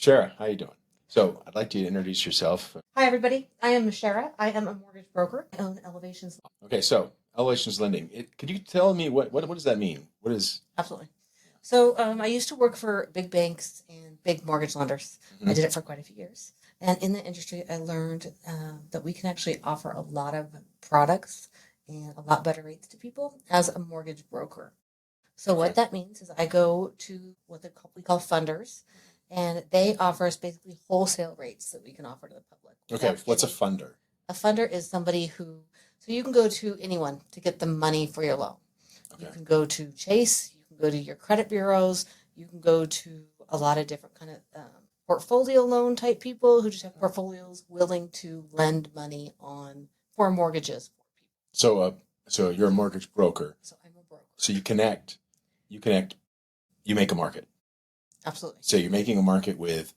Shara, how you doing? So I'd like you to introduce yourself. Hi, everybody. I am Mesharia. I am a mortgage broker. I own Elevations. Okay, so elevations lending. Could you tell me what does that mean? What is? Absolutely. So I used to work for big banks and big mortgage lenders. I Mhm. did it for quite a few years. And in the industry, I learned that we can actually offer a lot of products and a lot better rates to people as a mortgage broker. So Okay. what that means is I go to what we call funders, and they offer us basically wholesale rates that we can offer to the public. Okay, Without what's a any funder? A funder is somebody who, so you can go to anyone to get the money for your loan. You Okay. can go to Chase, you can go to your credit bureaus, you can go to a lot of different kind of portfolio loan type people who just have portfolios willing to lend money on for mortgages for people. So you're a mortgage broker. So I'm a broker. So you connect, you make a market. Absolutely. So you're making a market with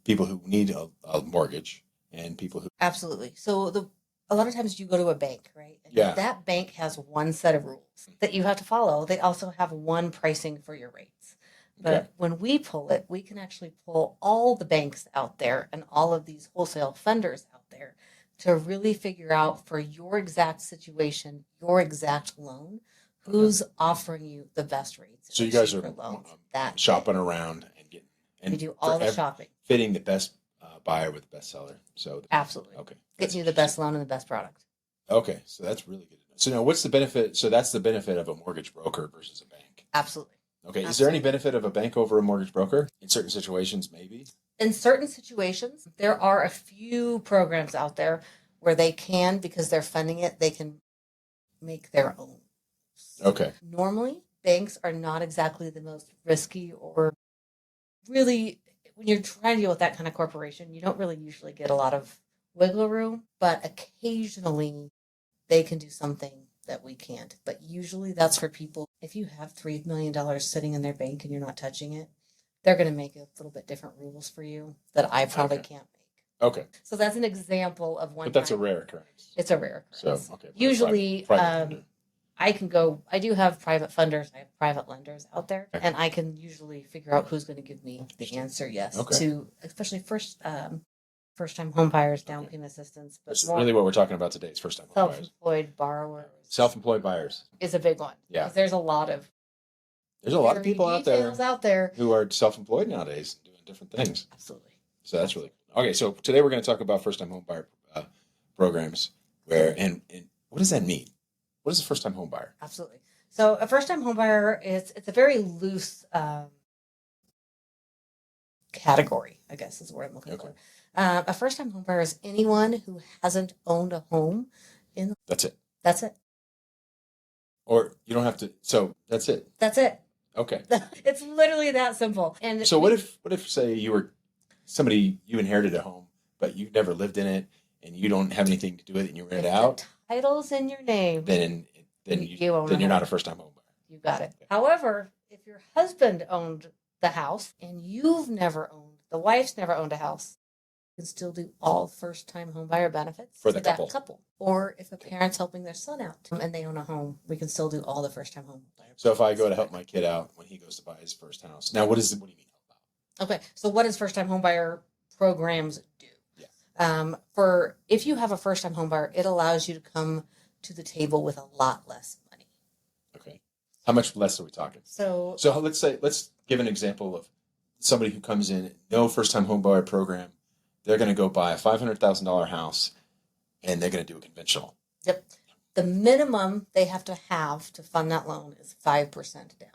people who need a mortgage and people who. Absolutely. So a lot of times you go to a bank, right? And Yeah. that bank has one set of rules that you have to follow. They also have one pricing for your rates. But Okay. when we pull it, we can actually pull all the banks out there and all of these wholesale funders out there to really figure out for your exact situation, your exact loan, who's offering you the best rates. So you guys are cheaper loans that shopping around and getting we and do all the shopping. fitting the best buyer with the best seller. So Absolutely. okay, Getting you the best loan and the best product. Okay, so that's really good to know. So now, what's the benefit? So that's the benefit of a mortgage broker versus a bank. Absolutely. Okay, is there any Absolutely. benefit of a bank over a mortgage broker in certain situations? Maybe. In certain situations, there are a few programs out there where they can, because they're funding it, they can make their own. Okay. Normally, banks are not exactly the most risky or really, when you're trying to deal with that kind of corporation, you don't really usually get a lot of wiggle room, but occasionally they can do something that we can't. But usually that's for people, if you have $3 million sitting in their bank and you're not touching it, they're going to make a little bit different rules for you that I probably Okay. can't make. Okay. So that's an example of one. But that's a time. rare occurrence. It's a rare occurrence. So okay. Usually, private lender. I do have private funders, I have private lenders out there, Okay. and I can usually figure out who's going to give me the answer yes Okay. to, especially first time home buyers, down Okay. payment assistance, but That's more really what we're talking about today is first time home buyers. self-employed borrowers. Self-employed buyers. Is a big one. Yeah. 'Cause there's a lot of people out there details out there. who are self-employed nowadays doing different things. Absolutely. So that's really okay. So today we're going to talk about first-time home buyer programs. Where and what does that mean? What is a first-time home buyer? Absolutely. So a first time home buyer it's a very loose category, I guess is the word I'm looking Okay. for. A first time home buyer is anyone who hasn't owned a home in. That's it. That's it. Or you don't have to. So that's it. That's it. Okay. It's literally that simple. And So what if say you were somebody you inherited a home but you've never lived in it and you don't have anything to do with it and you rent it out? The title's in your name. Then you're not a first time home buyer. You got it. However, if your husband owned the house and the wife's never owned a house, you can still do all first time home buyer benefits For the to that couple. Or if a parent's helping their son out and they own a home, we can still do all the first time home buyer. So if I go to help my kid out when he goes to buy his first house, now what do you mean help out? Okay, so what does first time home buyer programs do? Yeah. For if you have a first time home buyer, it allows you to come to the table with a lot less money. Okay. How much less are we talking? So let's give an example of somebody who comes in, no first time home buyer program. They're going to go buy a $500,000 house and they're going to do a conventional. Yep. The minimum they have to fund that loan is 5% down.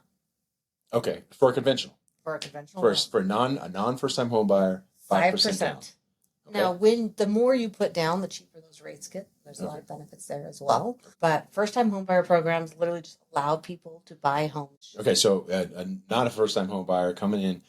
Okay. For a conventional. For a conventional For a non first time home buyer, 5% down. Okay. Now, the more you put down, the cheaper those rates get. There's a lot of benefits there as well. But first-time homebuyer programs literally just allow people to buy homes. Okay, so not a first-time home buyer coming in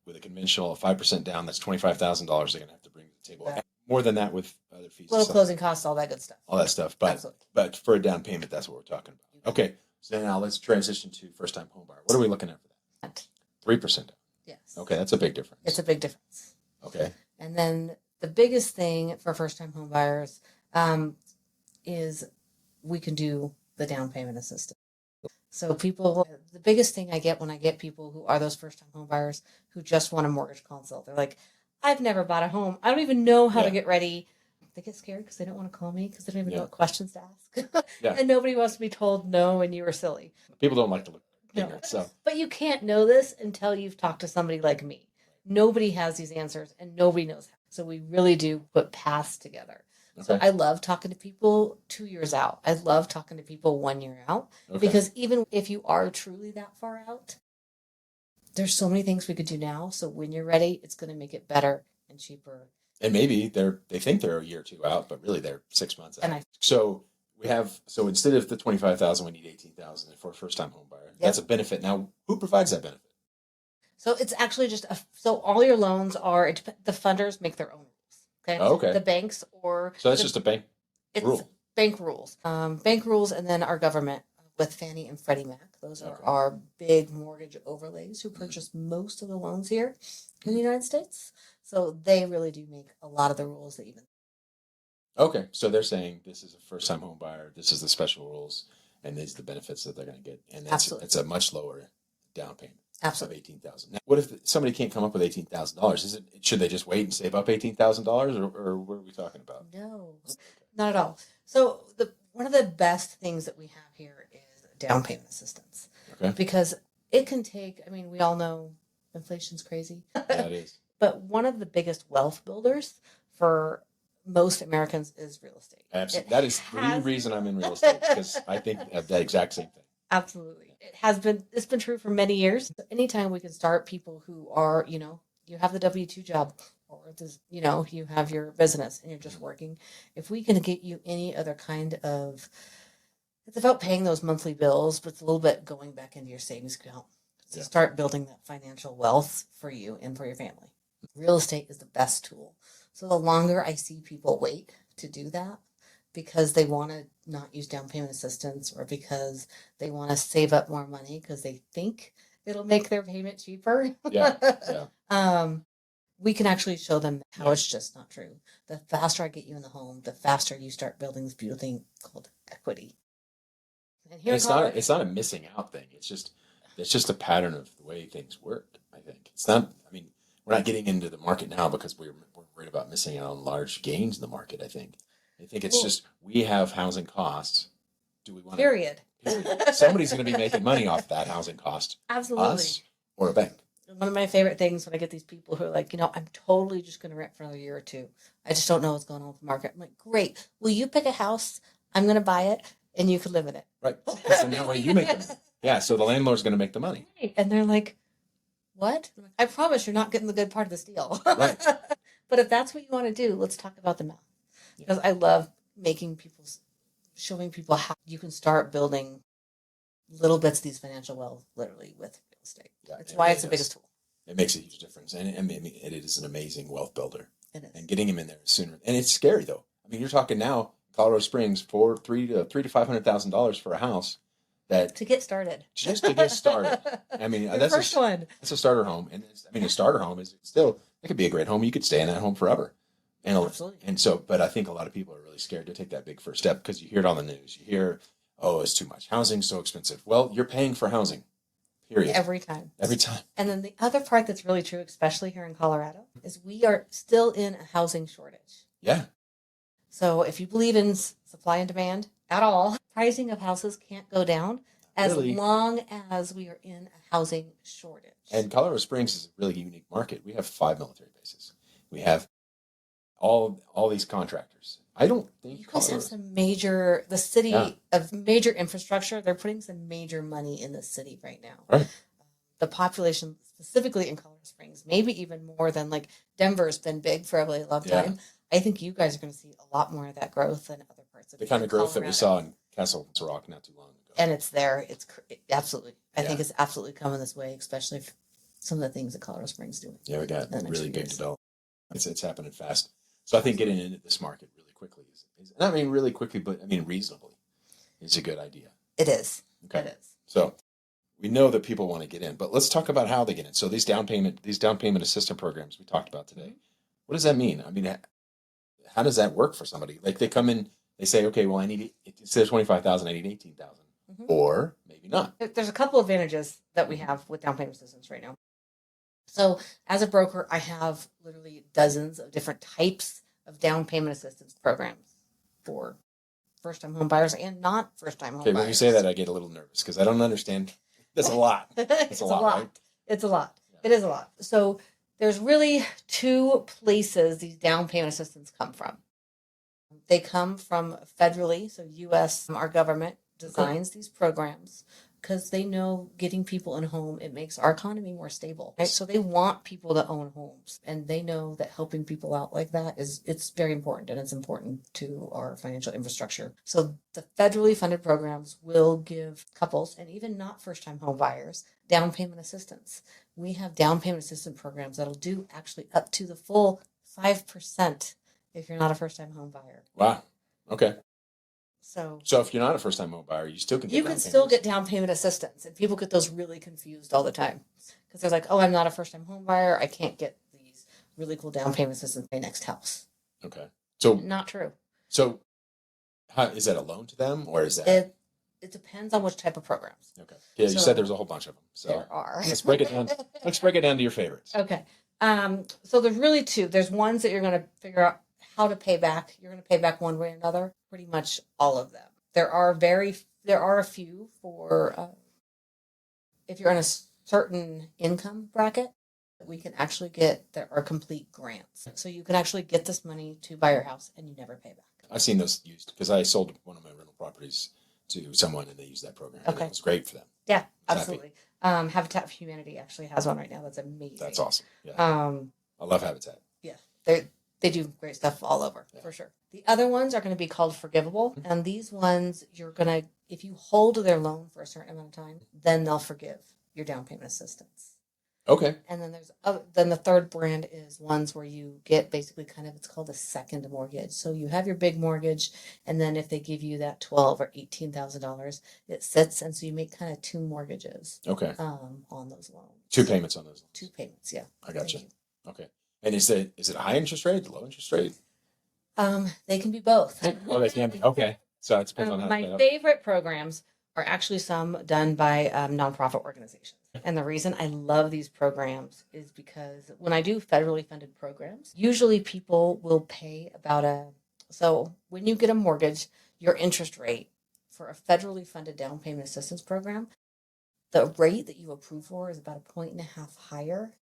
with a conventional 5% down, that's $25,000 they're going to have to bring to the table. Yeah. More than that with other fees. Little closing costs, all that good stuff. All that stuff. But for a down payment, that's what we're talking about. Okay, so now let's transition to first-time home buyer. What are we looking at for that? 3% down. Yes. Okay, that's a big difference. It's a big difference. Okay. And then the biggest thing for first-time home buyers is we can do the down payment assistance. So people, the biggest thing I get when I get people who are those first time home buyers who just want a mortgage consult, they're like, I've never bought a home. I don't even know how to get ready. They get scared because they don't want to call me because they don't even know what questions to ask. And nobody wants to be told no and you were silly. People don't like to look ignorant. No. So. But you can't know this until you've talked to somebody like me. Nobody has these answers and nobody knows how. So we really do put paths together. So I love talking to people 2 years out. I love talking to people 1 year out. Because even if you are truly that far out, there's so many things we could do now. So when you're ready, it's going to make it better and cheaper. And maybe they think they're a year or two out, but really they're 6 months out. So instead of the 25,000, we need 18,000 for a first time home buyer. That's a benefit. Now, who provides that benefit? So it's actually so all your loans are, the funders make their own rules. Okay. Okay. The banks So that's just a bank rule. Bank rules. Bank rules, and then our government with Fannie and Freddie Mac. Those are our big mortgage overlays who purchase most of the loans here in the United States. So they really do make a lot of the rules that even. Okay. So they're saying this is a first time home buyer. This is the special rules, and these are the benefits that they're going to get. And it's a much lower down payment. Absolutely. Of $18,000. Now, what if somebody can't come up with $18,000? Should they just wait and save up $18,000, or what are we talking about? No, not at all. So one of the best things that we have here is down payment assistance. Okay. Because it can take. I mean, we all know inflation's crazy. Yeah, it is. But one of the biggest wealth builders for most Americans is real estate. Absolutely. That is the reason I'm in real estate, because I think of that exact same thing. Absolutely. It's been true for many years. Anytime we can start people who are, you have the W-2 job, or this, you have your business and you're just working. If we can get you any other kind of, it's about paying those monthly bills, but it's a little bit going back into your savings account to start building that financial wealth for you and for your family. Real estate is the best tool. So the longer I see people wait to do that, because they want to not use down payment assistance, or because they want to save up more money because they think it'll make their payment cheaper. We can actually show them how it's just not true. The faster I get you in the home, the faster you start building this beautiful thing called equity. And it's not a missing out thing. It's just a pattern of the way things work. I think it's not. I mean, we're not getting into the market now because we're worried about missing out on large gains in the market. I think it's just, we have housing costs. Do we want Period. Somebody's going to be making money off that housing cost. Absolutely. Us or a bank. One of my favorite things when I get these people who are like, I'm totally just going to rent for another year or two. I just don't know what's going on with the market. I'm like, great. Will you pick a house? I'm going to buy it and you can live in it. Right. So that way you make the money. Yeah. So the landlord's going to make the money. Right. And they're like, what? I promise you're not getting the good part of this deal. Right. But if that's what you want to do, let's talk about the math. Because I love showing people how you can start building little bits of these financial wealth, literally, with real estate. Yeah, that's why it's the biggest tool. It makes a huge difference. And it is an amazing wealth builder. It is. And getting him in there sooner. And it's scary, though. I mean, you're talking now, Colorado Springs, $300,000 to $500,000 for a house. To get started. Just to get started. I mean, that's first one. That's a starter home. And a starter home is still, it could be a great home. You could stay in that home forever. Absolutely. And so, but I think a lot of people are really scared to take that big first step because you hear it on the news. You hear, oh, it's too much. Housing's so expensive. Well, you're paying for housing, period. Every time. Every time. And then the other part that's really true, especially here in Colorado, is we are still in a housing shortage. Yeah. So if you believe in supply and demand at all, pricing of houses can't go down as long as we are in a housing shortage. And Colorado Springs is a really unique market. We have 5 military bases. We have all these contractors. I don't think you guys have the city of major infrastructure. They're putting some major money in the city right now. Right. The population specifically in Colorado Springs, maybe even more than like Denver's been big for a really long time. I think you guys are going to see a lot more of that growth than other parts of the kind of growth that we saw in Castle Rock not too long ago. And it's there. It's absolutely. I think it's absolutely coming this way, especially if some of the things that Colorado Springs doing. Yeah, we got really big development. It's happening fast. So I think getting into this market really quickly is not really quickly, but reasonably is a good idea. It is. Okay. It is. So we know that people want to get in, but let's talk about how they get in. So these down payment assistance programs we talked about today, what does that mean? I mean, how does that work for somebody? Like they come in, they say, okay, well, I need, instead of 25,000, I need 18,000, or maybe maybe not. There's a couple advantages that we have with down payment assistance right now. So as a broker, I have literally dozens of different types of down payment assistance programs for first-time home buyers and not first-time home Okay, buyers. when you say that, I get a little nervous because I don't understand. That's a lot. It's a lot. Right? It's a lot. Yeah. It is a lot. So there's really two places these down payment assistance come from. They come from federally, so U.S., our government designs these programs because they know getting people in home, it makes our economy more stable. Right? So they want people to own homes, and they know that helping people out like that it's very important, and it's important to our financial infrastructure. So the federally funded programs will give couples and even not first-time home buyers down payment assistance. We have down payment assistance programs that'll do actually up to the full 5% if you're not a first-time home buyer. Wow. Okay. So if you're not a first-time home buyer, you still can get you can still get down payment assistance, and people get those really confused all the time because they're like, "Oh, I'm not a first-time home buyer. I can't get these really cool down payment assistance for my next house." Okay. So Not true. So how, is that a loan to them or is that? It depends on which type of programs. Okay. Yeah, you So- said there's a whole bunch of them. So There are. let's break it down. Let's break it down to your favorites. Okay. So there's really two. There's ones that you're going to figure out how to pay back. You're going to pay back one way or another. Pretty much all of them. There are a few for if you're in a certain income bracket, we can actually get, there are complete grants. So you can actually get this money to buy your house and you never pay back. I've seen those used because I sold one of my rental properties to someone and they used that program. And Okay. it was great for them. Yeah, Happy. absolutely. Habitat for Humanity actually has one right now. That's amazing. That's awesome. Yeah. I love Habitat. Yeah, they do great stuff all over, for sure. The other ones are going to be called forgivable. And these ones, you're going to, if you hold their loan for a certain amount of time, then they'll forgive your down payment assistance. Okay. And then then the third brand is ones where you get basically kind of, it's called a second mortgage. So you have your big mortgage, and then if they give you that $12,000 or $18,000, it sits, and so you make kind of two mortgages. Okay. On those loans. 2 payments on those. 2 payments, yeah. I gotcha. Okay. And is it a high interest rate, low interest rate? They can be both. Oh, they can be. Okay. So it depends on how. My favorite programs are actually some done by nonprofit organizations. And the reason I love these programs is because when I do federally funded programs, usually people will pay so when you get a mortgage, your interest rate for a federally funded down payment assistance program, the rate that you approve for is about 1.5 points higher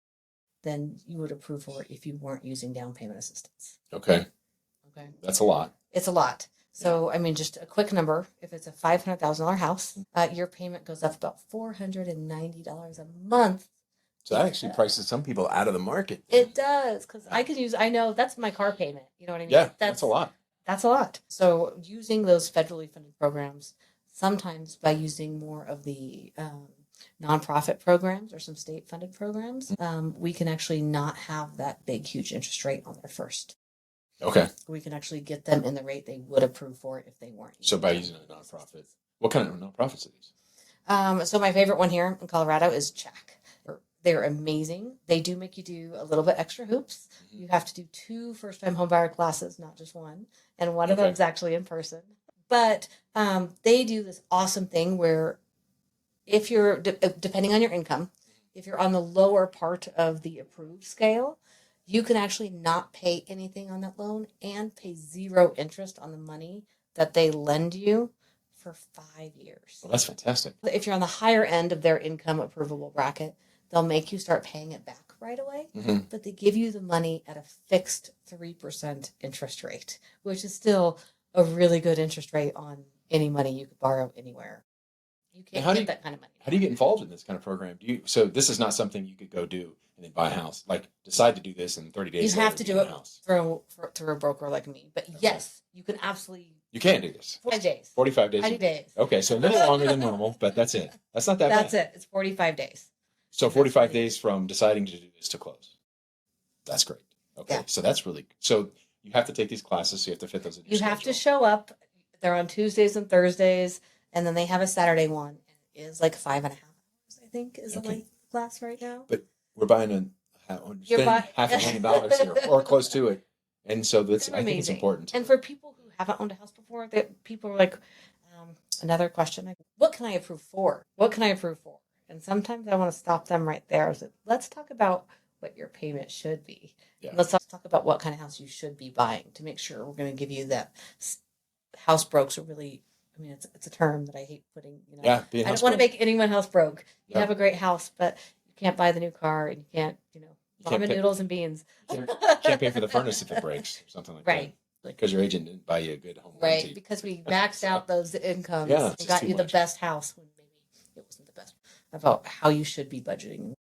than you would approve for if you weren't using down payment assistance. Okay. Okay. That's a lot. It's a lot. So, I mean, just a quick number, if it's a $500,000 house, your payment goes up about $490 a month. So that actually prices some people out of the market. It does, because I know that's my car payment. You know what I mean? Yeah, that's a lot. That's a lot. So using those federally funded programs, sometimes by using more of the nonprofit programs or some state funded programs, we can actually not have that big, huge interest rate on their first. Okay. We can actually get them in the rate they would approve for if they weren't. So by using a nonprofit, what kind of nonprofits are these? So my favorite one here in Colorado is Check. They're amazing. They do make you do a little bit extra hoops. Mm-hmm. You have to do 2 first-time homebuyer classes, not just one. And one of them's actually in person. But they do this awesome thing where if you're, depending on your income, if you're on the lower part of the approved scale, you can actually not pay anything on that loan and pay 0 interest on the money that they lend you for 5 years. Well, that's fantastic. If you're on the higher end of their income approvable bracket, they'll make you start paying it back right away. Mm-hmm. But they give you the money at a fixed 3% interest rate, which is still a really good interest rate on any money you could borrow anywhere. You can't get that kind of money. How do you get involved in this kind of program? So this is not something you could go do and then buy a house. Like decide to do this in 30 days. You have to do it through a broker like me. But yes, you can absolutely. You can do this. 45 days. 45 days. 90 days. Okay, so a little longer than normal, but that's it. That's not that bad. That's it. It's 45 days. So 45 days from deciding to do this to close. That's great. Okay, Yeah. so that's really so you have to take these classes, so you have to fit those in your You have to schedule. show up. They're on Tuesdays and Thursdays, and then they have a Saturday one. It is like 5.5 hours, I think, is the length of the class right now. But we're buying spending $500,000 here, or close to it, and so that's I think it's important. And for people who haven't owned a house before, that people are like, another question: what can I approve for? What can I approve for? And sometimes I want to stop them right there. So let's talk about what your payment should be. Yeah. Let's talk about what kind of house you should be buying to make sure we're going to give you that. House brokes are really, I mean, it's a term that I hate putting, Yeah, I don't want to make anyone house broke. You Yep. have a great house, but you can't buy the new car and you can't, ramen noodles and beans. Can't pay for the furnace if it breaks or something like Right. that. Because your agent didn't buy you a good home Right, warranty. because we maxed out those incomes Yeah, and it's got too you the much. best house when maybe it wasn't the best. About how you should be budgeting.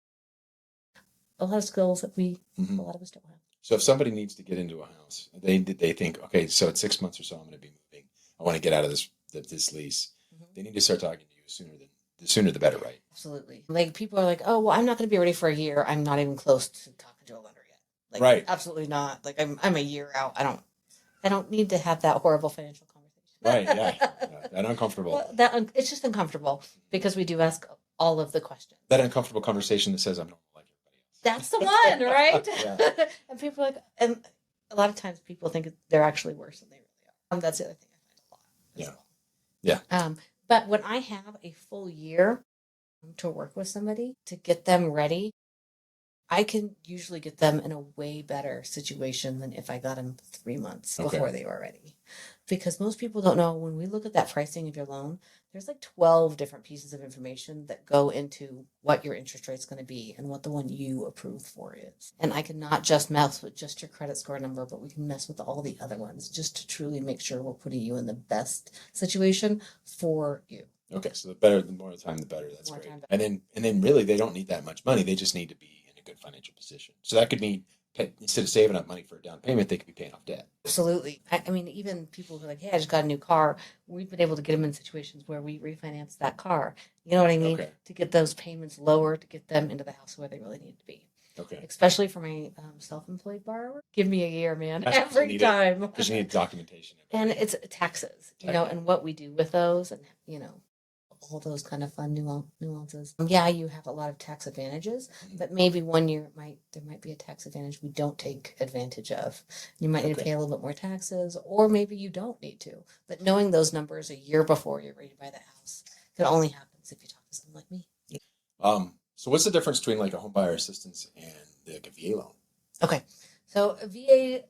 A lot of skills that a lot of us don't have. So if somebody needs to get into a house, they think, okay, so in 6 months or so, I'm going to be moving. I want to get out of this lease. They need to start talking to you the sooner the better, right? Absolutely. Like people are like, oh, well, I'm not going to be ready for a year. I'm not even close to talking to a lender yet. Like, right. Absolutely not. Like I'm a year out. I don't need to have that horrible financial conversation. Right. Yeah. That uncomfortable. Well, it's just uncomfortable because we do ask all of the questions. That uncomfortable conversation that says I'm not like everybody else. That's the one, right? Yeah. And people are like, and a lot of times people think they're actually worse than they really are. That's the other thing I find a lot. Yeah. But when I have a full year to work with somebody to get them ready, I can usually get them in a way better situation than if I got them 3 months before they were ready. Because most people don't know, when we look at that pricing of your loan, there's like 12 different pieces of information that go into what your interest rate's going to be and what the one you approve for is. And I can not just mess with just your credit score number, but we can mess with all the other ones just to truly make sure we're putting you in the best situation for you. Okay, so the more the time, the better. That's great. And then really, they don't need that much money. They just need to be in a good financial position. So that could mean instead of saving up money for a down payment, they could be paying off debt. Absolutely. I mean, even people who are like, hey, I just got a new car. We've been able to get them in situations where we refinance that car. You know what I mean? Okay. To get those payments lower, to get them into the house where they really need to be. Okay. Especially for my self-employed borrower. Give me a year, man. Every time. Because you need documentation. And it's taxes, and what we do with those and, all those kind of fun nuances. Yeah, you have a lot of tax advantages, but maybe 1 year there might be a tax advantage we don't take advantage of. You might need to pay a little bit more taxes, or maybe you don't need to. But knowing those numbers a year before you're ready to buy the house could only happen if you talk to someone like me. So what's the difference between like a home buyer assistance and like a VA loan? Okay, so a VA,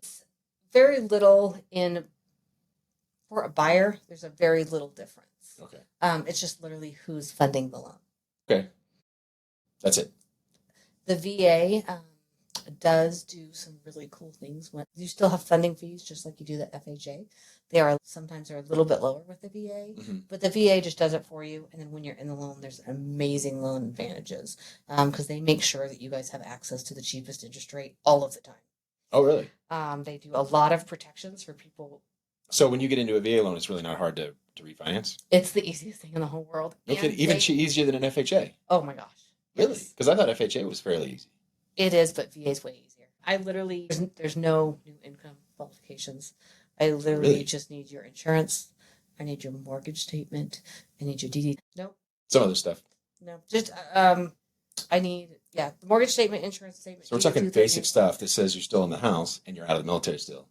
very little for a buyer. There's a very little difference. Okay. It's just literally who's funding the loan. Okay. That's it. The VA does do some really cool things. When you still have funding fees, just like you do the FHA. Sometimes they're a little bit lower with the VA, but the VA just does it for you. And then when you're in the loan, there's amazing loan advantages because they make sure that you guys have access to the cheapest interest rate all of the time. Oh, really? They do a lot of protections for people. So when you get into a VA loan, it's really not hard to refinance? It's the easiest thing in the whole world. Okay, even easier than an FHA? Oh my gosh. Really? Because I thought FHA was fairly easy. It is, but VA is way easier. There's no new income qualifications. I literally just need your insurance. I need your mortgage statement. I need your DD. Nope. Some other stuff. No, just I need the mortgage statement, insurance statement. So we're talking basic stuff that says you're still in the house and you're out of the military still.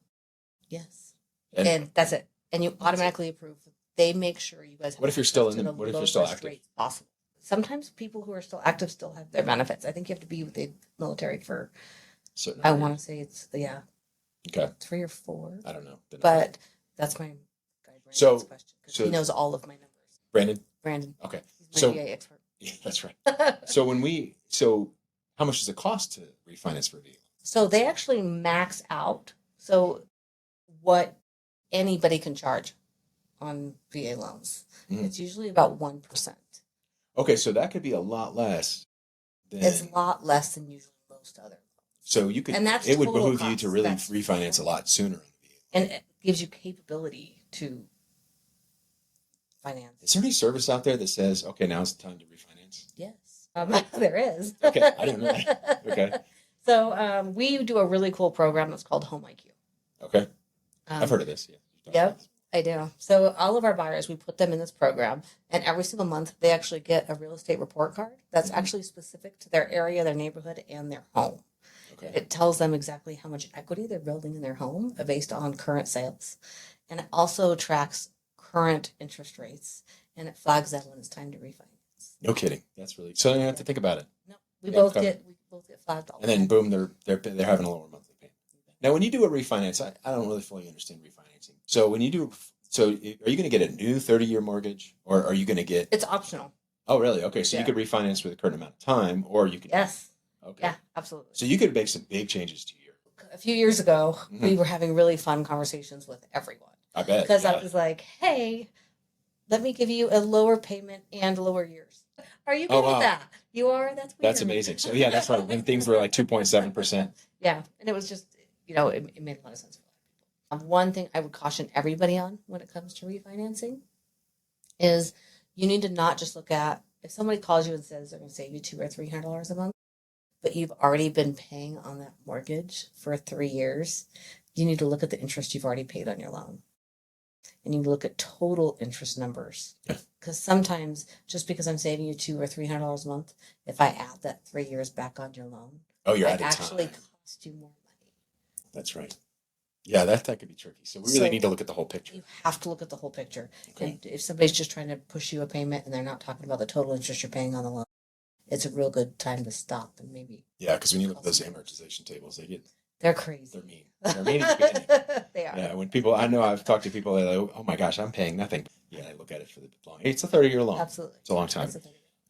Yes, and that's it. And you automatically approve. They make sure you guys have. What if you're still active? Rates possible. Sometimes people who are still active still have their benefits. I think you have to be with the military for. I want to say it's Okay. 3 or 4. I don't know. But that's my guy Brandon's question because he knows all of my numbers. Brandon. Okay. He's my VA expert. Yeah, that's right. So how much does it cost to refinance for a vehicle? So they actually max out. So what anybody can charge on VA loans. It's usually about 1%. Okay, so that could be a lot less. It's a lot less than usually most other loans. So you could, and that's it would behoove you to really refinance a lot sooner. And it gives you capability to finance. Is there any service out there that says, okay, now's the time to refinance? Yes, there is. Okay, I didn't know that. Okay. So we do a really cool program that's called Home IQ. Okay. I've heard of this. Yeah. Yep, I do. So all of our buyers, we put them in this program, and every single month they actually get a real estate report card that's actually specific to their area, their neighborhood, and their home. Okay. It tells them exactly how much equity they're building in their home based on current sales. And it also tracks current interest rates and it flags that when it's time to refinance. No kidding. That's really, so you don't have to think about it. No, we Yeah, both okay. get flagged all And then boom, they're having a lower monthly payment. Now, when you do a refinance, I don't really fully understand refinancing. So when you do, so are you going to get a new 30-year mortgage, or are you going to get? It's optional. Oh, really? Okay, so you Yeah. could refinance with a current amount of time, or you could. Yes. Okay. Yeah, absolutely. So you could make some big changes to your. A few years ago, we were having really fun conversations with everyone. I bet. Because I was like, hey, let me give you a lower payment and lower years. Are you good with that? You are? That's weird. That's amazing. So yeah, that's right. When things were like 2.7%. Yeah. And it was just, it made a lot of sense for a lot of people. One thing I would caution everybody on when it comes to refinancing is you need to not just look at, if somebody calls you and says they're going to save you $200 or $300 a month, but you've already been paying on that mortgage for 3 years, you need to look at the interest you've already paid on your loan. And you look at total interest numbers. Because sometimes, just because I'm saving you $200 or $300 a month, if I add that 3 years back on your loan, you're it actually costs you more money. That's right. Yeah, that could be tricky. So we really need to look at the whole picture. You have to look at the whole picture. Okay. And if somebody's just trying to push you a payment and they're not talking about the total interest you're paying on the loan, it's a real good time to stop and maybe. Yeah, because when you look at those amortization tables, they're crazy. They're mean. They're mean at the beginning. They are. Yeah, when people, I know I've talked to people that are like, oh my gosh, I'm paying nothing. Yeah, I look at it for the long. It's a 30-year loan. Absolutely. It's a long time.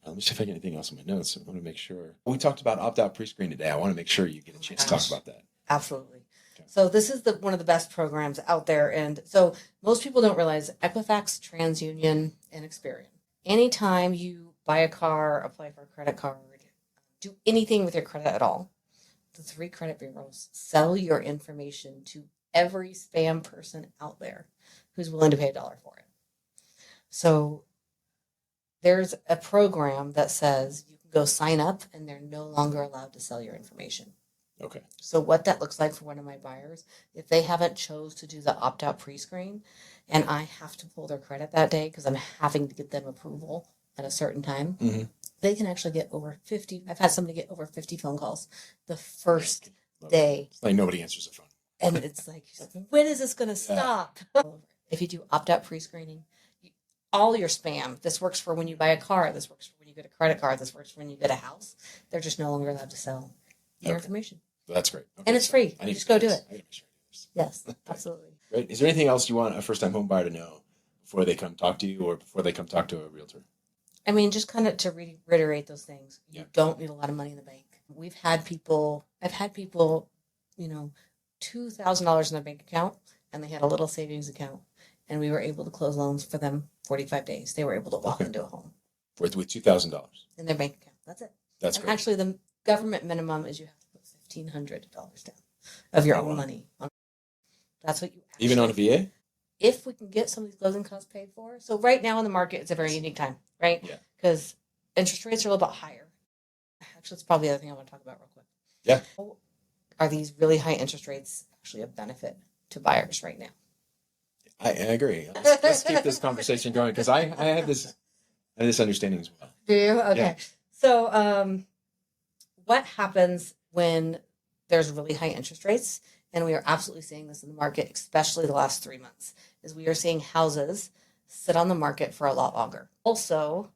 Let me see if I get anything else in my notes. I want to make sure. We talked about opt-out pre-screen today. I want to make sure you get a chance to talk about that. Absolutely. Okay. So this is one of the best programs out there. And so most people don't realize Equifax, TransUnion, and Experian. Anytime you buy a car, apply for a credit card, do anything with your credit at all, the 3 credit bureaus sell your information to every spam person out there who's willing to pay $1 for it. So there's a program that says you can go sign up and they're no longer allowed to sell your information. Okay. So what that looks like for one of my buyers, if they haven't chose to do the opt-out pre-screen and I have to pull their credit that day because I'm having to get them approval at a certain time, they can actually get over 50. I've had somebody get over 50 phone calls the first day. It's like nobody answers the phone. And it's like, when is this going to stop? If you do opt-out pre-screening, all your spam, this works for when you buy a car, this works for when you get a credit card, this works for when you get a house. They're just no longer allowed to sell your information. Well, that's great. Okay, and it's free. You just go do it. I make sure I do this. Yes, absolutely. Great. Is there anything else you want a first-time home buyer to know before they come talk to you or before they come talk to a realtor? I mean, just kind of to reiterate those things. You don't need a lot of money in the bank. I've had people, $2,000 in their bank account, and they had a little savings account, and we were able to close loans for them 45 days. They were able to walk into a home. With $2,000? In their bank account. That's it. That's great. Actually, the government minimum is you have to put $1,500 down of your own money. That's what you actually, even on a VA? If we can get some of these closing costs paid for. So right now in the market, it's a very unique time, right? Yeah. Because interest rates are a little bit higher. Actually, it's probably the other thing I want to talk about real quick. Yeah. Are these really high interest rates actually a benefit to buyers right now? I agree. Let's keep this conversation going because I have this understanding as well. Do you? Okay. Yeah. So what happens when there's really high interest rates? And we are absolutely seeing this in the market, especially the last 3 months, is we are seeing houses sit on the market for a lot longer. Also,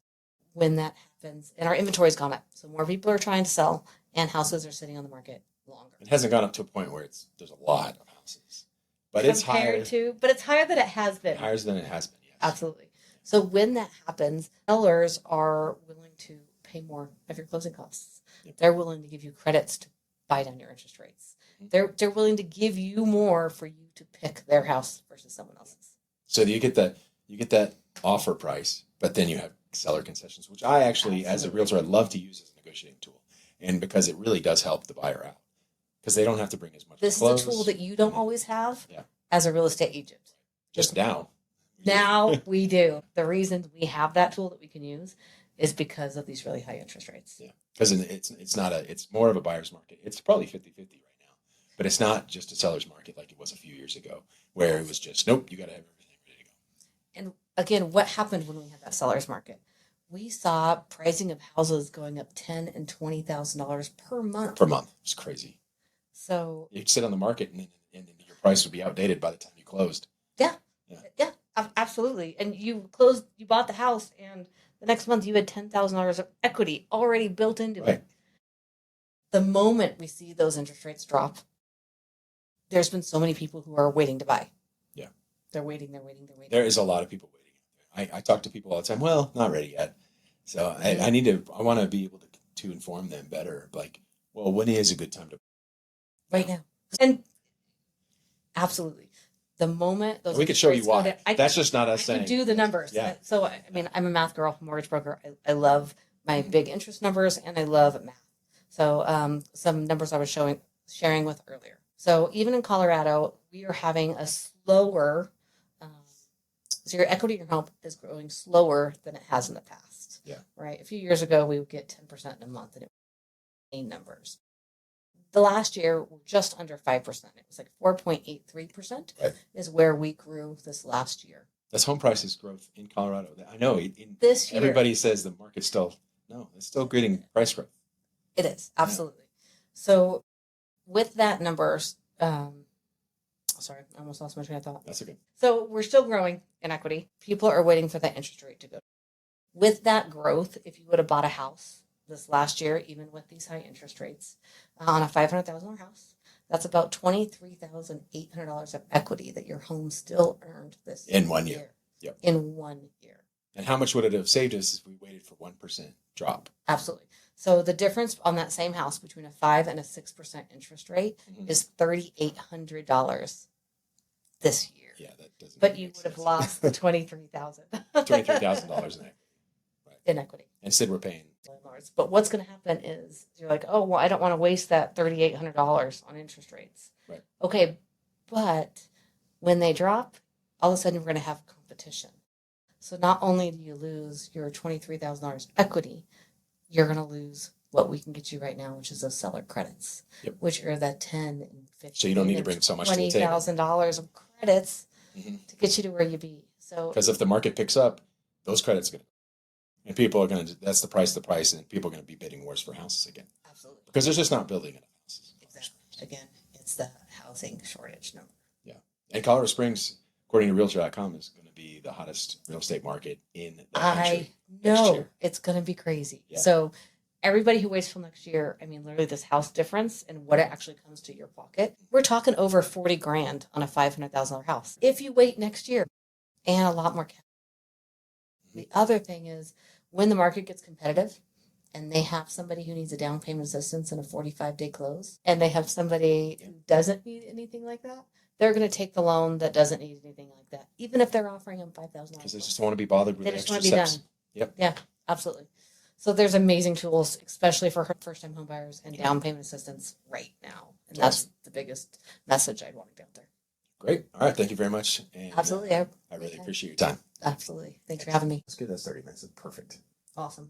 when that happens, and our inventory's gone up, so more people are trying to sell, and houses are sitting on the market longer. It hasn't gone up to a point where there's a lot of houses, but it's higher. But it's higher than it has been. Higher than it has been, yes. Absolutely. So when that happens, sellers are willing to pay more of your closing costs. Yep. They're willing to give you credits to buy down your interest rates. They're willing to give you more for you to pick their house versus someone else's. So you get that offer price, but then you have seller concessions, which I actually, as a realtor, I love to use as a negotiating tool, and because it really does help the buyer out because they don't have to bring as much. This is a tool that you don't always have as a real estate agent. Just now. Now we do. The reason we have that tool that we can use is because of these really high interest rates. Yeah, because it's more of a buyer's market. It's probably 50-50 right now, but it's not just a seller's market like it was a few years ago, where it was just nope, you got to have everything ready to go. And again, what happened when we had that seller's market? We saw pricing of houses going up $10,000 and $20,000 per month. Per month, it's crazy. So you'd sit on the market and your price would be outdated by the time you closed. Yeah, Absolutely. And you bought the house, and the next month you had $10,000 of equity already built into Right. it. The moment we see those interest rates drop, there's been so many people who are waiting to buy. Yeah. They're waiting. There is a lot of people waiting. I talk to people all the time. Well, not ready yet. So I want to be able to inform them better. Like, well, when is a good time to? Right now. And absolutely. The moment those we could show you why. Down, that's just not us I saying. can do the numbers. Yeah. So, I mean, I'm a math girl, mortgage broker. I love my big interest numbers, and I love math. So, some numbers I was sharing with earlier. So, even in Colorado, we are having a slower. So your equity in your home is growing slower than it has in the past. Yeah. Right. A few years ago, we would get 10% in a month, and it was numbers. The last year, we're just under 5%. It was like 4.83% is where we grew this last year. That's home prices growth in Colorado. I know this year, everybody says the market's it's still getting price growth. It is, absolutely. Yeah. So with that numbers, sorry, I almost lost my train of thought. That's okay. So we're still growing in equity. People are waiting for that interest rate to go. With that growth, if you would have bought a house this last year, even with these high interest rates, on a $500,000 house, that's about $23,800 of equity that your home still earned this in 1 year. Yep. In 1 year. And how much would it have saved us if we waited for 1% drop? Absolutely. So the difference on that same house between a 5 and a 6% interest rate is $3,800 this year. Yeah, that doesn't. But you would have lost the $23,000. $23,000 in equity. Instead, we're paying. But what's going to happen is you're like, oh, well, I don't want to waste that $3,800 on interest rates. Right. Okay, but when they drop, all of a sudden we're going to have competition. So not only do you lose your $23,000 equity, you're going to lose what we can get you right now, which is those seller credits, which are that $10,000 and $15,000. So you don't need to bring so much to the table. $20,000 of credits to get you to where you be. So because if the market picks up, those credits are going to. And people are going to, that's the price, and people are going to be bidding wars for houses again. Absolutely. Because they're just not building enough houses. Exactly. Again, it's the housing shortage number. Yeah. And Colorado Springs, according to Realtor.com, is going to be the hottest real estate market in the country. I know. It's going to be crazy. Yeah. So everybody who waits till next year, I mean, literally this house difference and what it actually comes to your pocket, we're talking over $40,000 on a $500,000 house. If you wait next year, and a lot more cash. The other thing is, when the market gets competitive and they have somebody who needs a down payment assistance and a 45-day close, and they have somebody who doesn't need anything like that, they're going to take the loan that doesn't need anything like that, even if they're offering them $5,000. Because they just don't want to be bothered with the extra steps. They just want to be done. Yep. Yeah, absolutely. So there's amazing tools, especially for first-time home buyers and down payment assistance right now. And that's the biggest message I'd want to be out there. Great. All right. Thank you very much. And, absolutely. I really appreciate your time. Absolutely. Thanks for having me. Let's get that 30 minutes. Perfect. Awesome.